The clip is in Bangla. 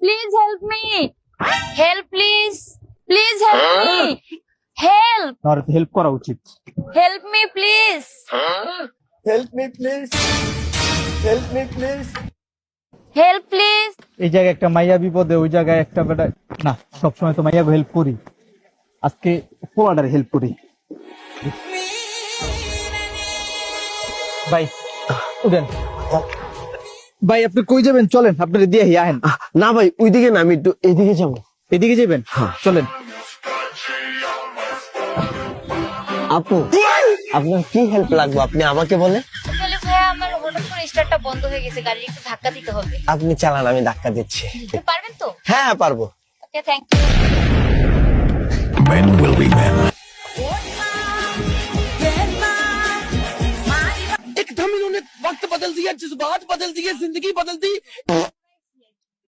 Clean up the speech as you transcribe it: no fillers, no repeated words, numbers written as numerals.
Please help me, help please, please help me, help, তোমার হেল্প করা উচিত। Help me please, help me please, help me please. Help please. এই জায়গায় একটা মাইয়া বিপদে, ওই জায়গায় একটা বেটা। না, সবসময় তো মাইয়াকে হেল্প করি, আজকে পোলাডারে হেল্প করি। ভাই উঠেন। ভাই আপনি কই যাবেন? চলেন, আপনার দিয়ে আহেন। না ভাই, ওইদিকে না, আমি একটু এদিকে যাবো। এদিকে যাবেন? চলেন। আপু, আপনার কি হেল্প লাগবে আপনি আমাকে বলে। আসলে ভাইয়া আমার হঠাৎ করে স্টার্টটা বন্ধ হয়ে গেছে, গাড়ি একটু ধাক্কা দিতে হবে। আপনি চালান, আমি ধাক্কা দিচ্ছি। আপনি পারবেন তো? হ্যাঁ হ্যাঁ, পারবো। Okay, thank you. Men will be men. एकदम इन्होंने वक्त बदल दिया, जज्बात बदल दिए, जिंदगी बदल दी।